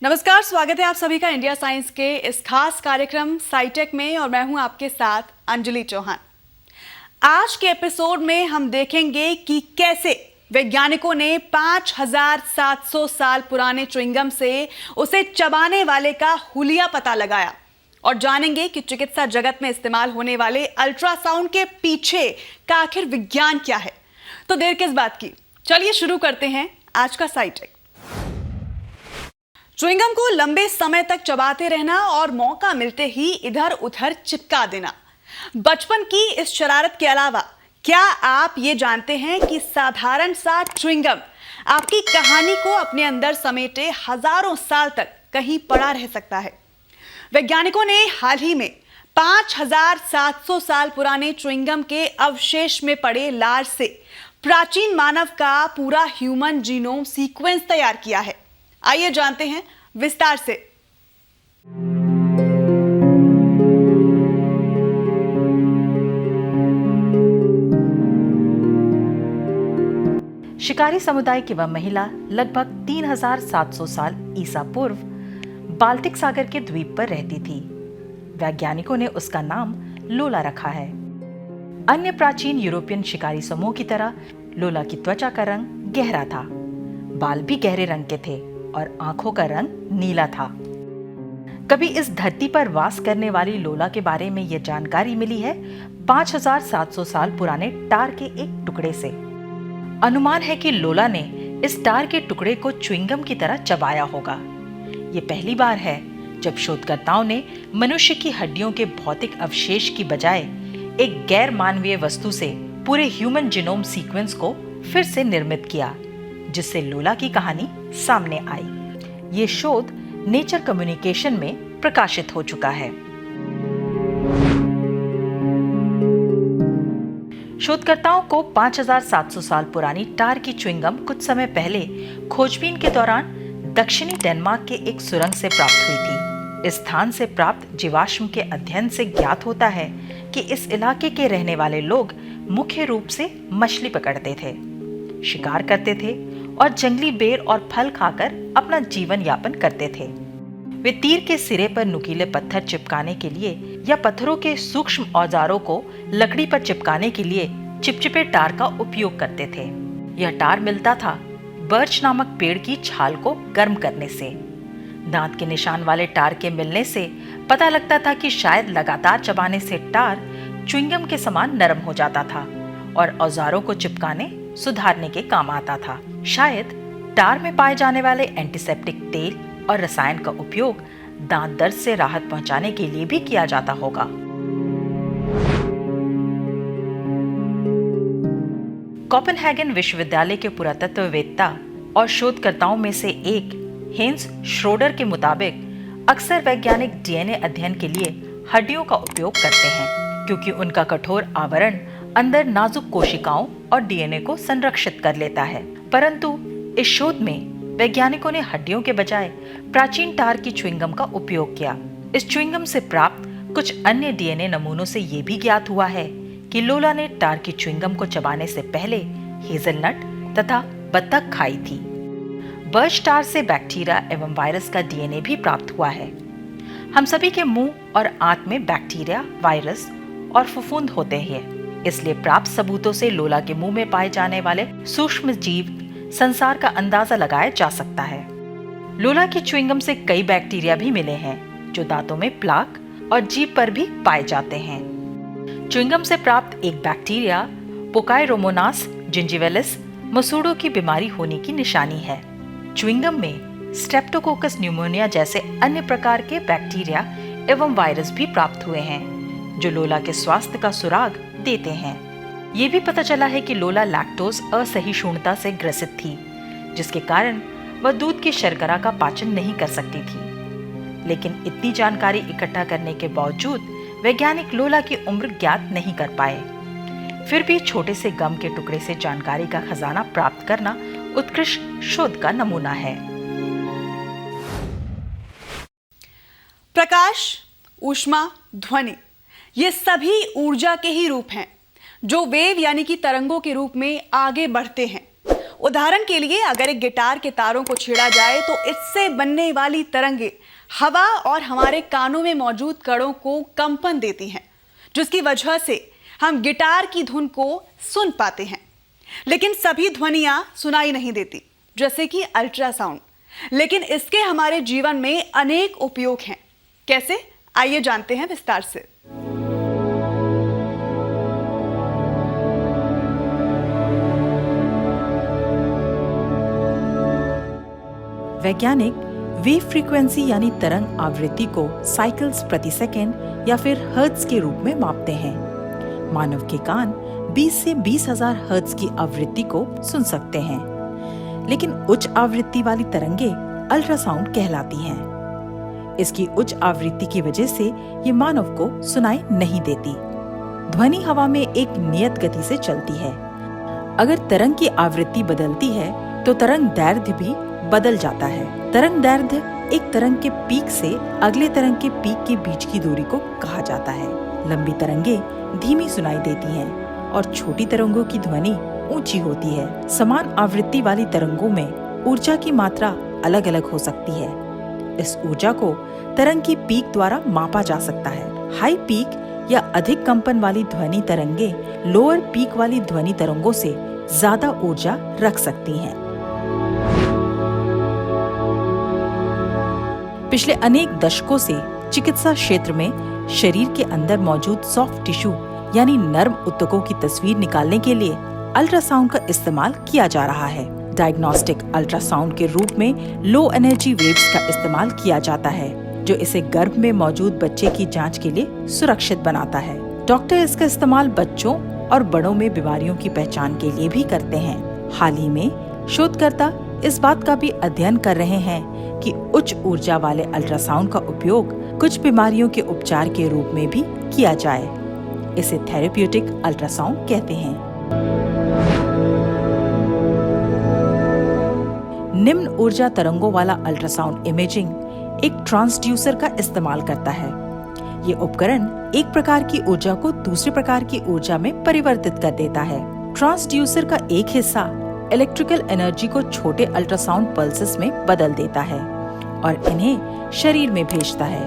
नमस्कार, स्वागत है आप सभी का इंडिया साइंस के इस खास कार्यक्रम साइटेक में और मैं हूं आपके साथ अंजलि चौहान। आज के एपिसोड में हम देखेंगे कि कैसे वैज्ञानिकों ने 5700 साल पुराने च्युइंगम से उसे चबाने वाले का हुलिया पता लगाया और जानेंगे कि चिकित्सा जगत में इस्तेमाल होने वाले अल्ट्रासाउंड के पीछे का आखिर विज्ञान क्या है। तो देर किस बात की, चलिए शुरू करते हैं आज का साइटेक। च्युइंगम को लंबे समय तक चबाते रहना और मौका मिलते ही इधर उधर चिपका देना, बचपन की इस शरारत के अलावा क्या आप ये जानते हैं कि साधारण सा च्युइंगम आपकी कहानी को अपने अंदर समेटे हजारों साल तक कहीं पड़ा रह सकता है। वैज्ञानिकों ने हाल ही में 5700 साल पुराने च्युइंगम के अवशेष में पड़े लार्ज से प्राचीन मानव का पूरा ह्यूमन जीनोम सीक्वेंस तैयार किया है। आइए जानते हैं विस्तार से। शिकारी समुदाय की वह महिला लगभग 3700 साल ईसा पूर्व बाल्टिक सागर के द्वीप पर रहती थी। वैज्ञानिकों ने उसका नाम लोला रखा है। अन्य प्राचीन यूरोपियन शिकारी समूह की तरह लोला की त्वचा का रंग गहरा था, बाल भी गहरे रंग के थे और आंखों का रंग नीला था। कभी इस धरती पर वास करने वाली लोला के बारे में यह जानकारी मिली है 5700 साल पुराने टार के एक टुकड़े से। अनुमान है कि लोला ने इस टार के टुकड़े को च्युइंगम की तरह चबाया होगा। ये पहली बार है जब शोधकर्ताओं ने मनुष्य की हड्डियों के भौतिक अवशेष की बजाय एक गैर मानवीय वस्तु से पूरे ह्यूमन जीनोम सीक्वेंस को फिर से निर्मित किया, जिससे लोला की कहानी सामने आई। ये शोध नेचर कम्युनिकेशन में प्रकाशित हो चुका है। शोधकर्ताओं को 5700 साल पुरानी टार की च्युइंगम कुछ समय पहले खोजबीन के दौरान दक्षिणी डेनमार्क के एक सुरंग से प्राप्त हुई थी। इस स्थान से प्राप्त जीवाश्म के अध्ययन से ज्ञात होता है कि इस इलाके के रहने वाले लोग मुख्य रूप से मछली पकड़ते थे, शिकार करते थे और जंगली बेर और फल खाकर अपना जीवन यापन करते थे। वे तीर के सिरे पर नुकीले पत्थर चिपकाने के लिए या पत्थरों के सूक्ष्म औजारों को लकड़ी पर चिपकाने के लिए चिपचिपे टार का उपयोग करते थे। यह टार मिलता था बर्च नामक पेड़ की छाल को गर्म करने से। दांत के निशान वाले टार के मिलने से पता लगता था कि शायद लगातार चबाने से टार च्युइंगम के समान नरम हो जाता था और औजारों को चिपकाने सुधारने के काम आता था। शायद टार में पाए जाने वाले एंटीसेप्टिक तेल और रसायन का उपयोग दांत दर्द से राहत पहुंचाने के लिए भी किया जाता होगा। कोपेनहेगन विश्वविद्यालय के पुरातत्ववेत्ता और शोधकर्ताओं में से एक हेंस श्रोडर के मुताबिक अक्सर वैज्ञानिक डीएनए अध्ययन के लिए हड्डियों का उपयोग करते हैं, क्योंकि उनका कठोर आवरण अंदर नाजुक कोशिकाओं और डीएनए को संरक्षित कर लेता है। परंतु इस शोध में वैज्ञानिकों ने हड्डियों के बजाय प्राचीन टार की च्युइंगम का उपयोग किया। इस च्युइंगम से प्राप्त कुछ अन्य डीएनए नमूनों से यह भी ज्ञात हुआ है कि लोला ने टार की च्युइंगम को चबाने से पहले हेजलनट तथा बत्तख खाई थी। बर्च टार से बैक्टीरिया एवं वायरस का डीएनए भी प्राप्त हुआ है। हम सभी के मुंह और आंत में बैक्टीरिया, वायरस और फफूंद होते हैं, इसलिए प्राप्त सबूतों से लोला के मुंह में पाए जाने वाले सूक्ष्म जीव संसार का अंदाजा लगाया जा सकता है। लोला की च्युइंगम से कई बैक्टीरिया भी मिले हैं जो दांतों में प्लाक और जीभ पर भी पाए जाते हैं। च्युइंगम से प्राप्त एक बैक्टीरिया पोकाइरोमोनास जिंजिविलिस मसूड़ों की बीमारी होने की निशानी है। च्युइंगम में स्ट्रेप्टोकोकस न्यूमोनिया जैसे अन्य प्रकार के बैक्टीरिया एवं वायरस भी प्राप्त हुए हैं जो लोला के स्वास्थ्य का सुराग देते हैं। ये भी पता चला है कि लोला लैक्टोज असहिष्णुता से ग्रसित थी, जिसके कारण वह दूध की शर्करा का पाचन नहीं कर सकती थी। लेकिन इतनी जानकारी इकट्ठा करने के बावजूद वैज्ञानिक लोला की उम्र ज्ञात नहीं कर पाए। फिर भी छोटे से गम के टुकड़े से जानकारी का खजाना प्राप्त करना उत्कृष्ट शोध का नमूना है। प्रकाश, ऊष्मा, ध्वनि, ये सभी ऊर्जा के ही रूप हैं जो वेव यानी कि तरंगों के रूप में आगे बढ़ते हैं। उदाहरण के लिए अगर एक गिटार के तारों को छेड़ा जाए तो इससे बनने वाली तरंगे हवा और हमारे कानों में मौजूद कणों को कंपन देती हैं, जिसकी वजह से हम गिटार की धुन को सुन पाते हैं। लेकिन सभी ध्वनियां सुनाई नहीं देती, जैसे कि अल्ट्रासाउंड। लेकिन इसके हमारे जीवन में अनेक उपयोग हैं। कैसे, आइए जानते हैं विस्तार से। वैज्ञानिक वेव फ्रीक्वेंसी यानी तरंग आवृत्ति को साइकिल्स प्रति सेकंड या फिर हर्ट्ज के रूप में मापते हैं। मानव के कान 20 से 20,000 हर्ट्ज की आवृत्ति को सुन सकते हैं, लेकिन उच्च आवृत्ति वाली तरंगे अल्ट्रासाउंड कहलाती हैं। इसकी उच्च आवृत्ति की वजह से ये मानव को सुनाई नहीं देती। ध्वनि हवा में एक नियत गति से चलती है। अगर तरंग की आवृत्ति बदलती है तो तरंग दैर्ध्य भी बदल जाता है। तरंग दैर्ध्य एक तरंग के पीक से अगले तरंग के पीक के बीच की दूरी को कहा जाता है। लंबी तरंगे धीमी सुनाई देती हैं और छोटी तरंगों की ध्वनि ऊंची होती है। समान आवृत्ति वाली तरंगों में ऊर्जा की मात्रा अलग अलग हो सकती है। इस ऊर्जा को तरंग की पीक द्वारा मापा जा सकता है। हाई पीक या अधिक कंपन वाली ध्वनि तरंगे लोअर पीक वाली ध्वनि तरंगों से ज्यादा ऊर्जा रख सकती हैं। पिछले अनेक दशकों से चिकित्सा क्षेत्र में शरीर के अंदर मौजूद सॉफ्ट टिश्यू यानी नर्म ऊतकों की तस्वीर निकालने के लिए अल्ट्रासाउंड का इस्तेमाल किया जा रहा है। डायग्नोस्टिक अल्ट्रासाउंड के रूप में लो एनर्जी वेव्स का इस्तेमाल किया जाता है, जो इसे गर्भ में मौजूद बच्चे की जांच के लिए सुरक्षित बनाता है। डॉक्टर इसका इस्तेमाल बच्चों और बड़ों में बीमारियों की पहचान के लिए भी करते हैं। हाल ही में शोधकर्ता इस बात का भी अध्ययन कर रहे हैं कि उच्च ऊर्जा वाले अल्ट्रासाउंड का उपयोग कुछ बीमारियों के उपचार के रूप में भी किया जाए। इसे थेरेप्यूटिक अल्ट्रासाउंड कहते हैं। निम्न ऊर्जा तरंगों वाला अल्ट्रासाउंड इमेजिंग एक ट्रांसड्यूसर का इस्तेमाल करता है। ये उपकरण एक प्रकार की ऊर्जा को दूसरे प्रकार की ऊर्जा में परिवर्तित कर देता है। ट्रांसड्यूसर का एक हिस्सा इलेक्ट्रिकल एनर्जी को छोटे अल्ट्रासाउंड पल्सेस में बदल देता है और इन्हें शरीर में भेजता है।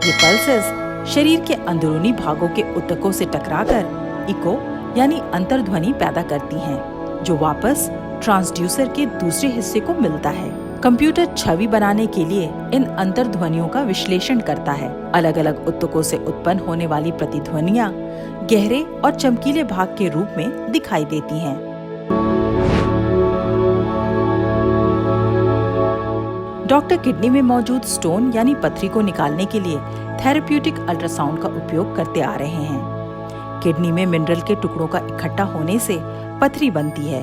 ये पल्सेस शरीर के अंदरूनी भागों के ऊतकों से टकराकर इको यानी अंतर्ध्वनि पैदा करती हैं, जो वापस ट्रांसड्यूसर के दूसरे हिस्से को मिलता है। कंप्यूटर छवि बनाने के लिए इन अंतर्ध्वनियों का विश्लेषण करता है। अलग अलग ऊतकों से उत्पन्न होने वाली प्रतिध्वनियां गहरे और चमकीले भाग के रूप में दिखाई देती हैं। डॉक्टर किडनी में मौजूद स्टोन यानी पथरी को निकालने के लिए थेरेप्यूटिक अल्ट्रासाउंड का उपयोग करते आ रहे हैं। किडनी में मिनरल के टुकड़ों का इकट्ठा होने से पथरी बनती है।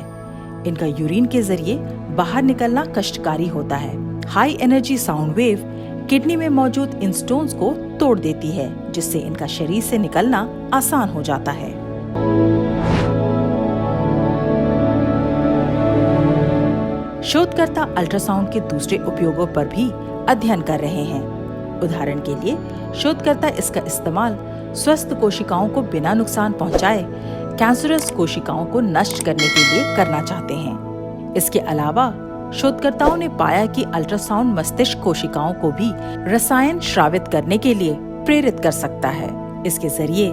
इनका यूरिन के जरिए बाहर निकलना कष्टकारी होता है। High energy sound wave kidney में मौजूद इन स्टोन्स को तोड़ देती है, जिससे इनका शरीर से निकलना आसान हो जाता है। शोधकर्ता अल्ट्रासाउंड के दूसरे उपयोगों पर भी अध्ययन कर रहे हैं। उदाहरण के लिए शोधकर्ता इसका इस्तेमाल स्वस्थ कोशिकाओं को बिना नुकसान पहुंचाए कैंसरस कोशिकाओं को नष्ट करने के लिए करना चाहते हैं। इसके अलावा शोधकर्ताओं ने पाया कि अल्ट्रासाउंड मस्तिष्क कोशिकाओं को भी रसायन स्रावित करने के लिए प्रेरित कर सकता है। इसके जरिए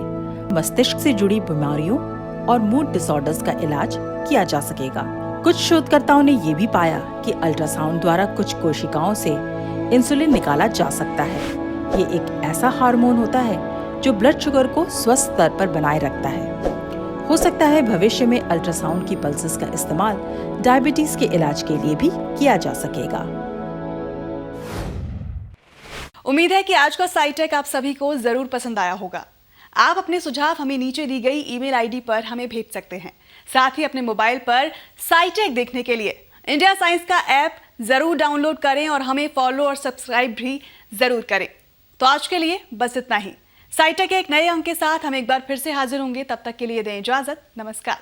मस्तिष्क से जुड़ी बीमारियों और मूड डिसऑर्डर्स का इलाज किया जा सकेगा। कुछ शोधकर्ताओं ने ये भी पाया कि अल्ट्रासाउंड द्वारा कुछ कोशिकाओं से इंसुलिन निकाला जा सकता है। ये एक ऐसा हार्मोन होता है जो ब्लड शुगर को स्वस्थ स्तर पर बनाए रखता है। हो सकता है भविष्य में अल्ट्रासाउंड की पल्सेस का इस्तेमाल डायबिटीज के इलाज के लिए भी किया जा सकेगा। उम्मीद है कि आज का साइटेक आप सभी को जरूर पसंद आया होगा। आप अपने सुझाव हमें नीचे दी गई ईमेल आईडी पर हमें भेज सकते हैं। साथ ही अपने मोबाइल पर साइटेक देखने के लिए इंडिया साइंस का ऐप जरूर डाउनलोड करें और हमें फॉलो और सब्सक्राइब भी जरूर करें। तो आज के लिए बस इतना ही। साइटेक के एक नए अंक के साथ हम एक बार फिर से हाजिर होंगे। तब तक के लिए दें इजाजत। नमस्कार।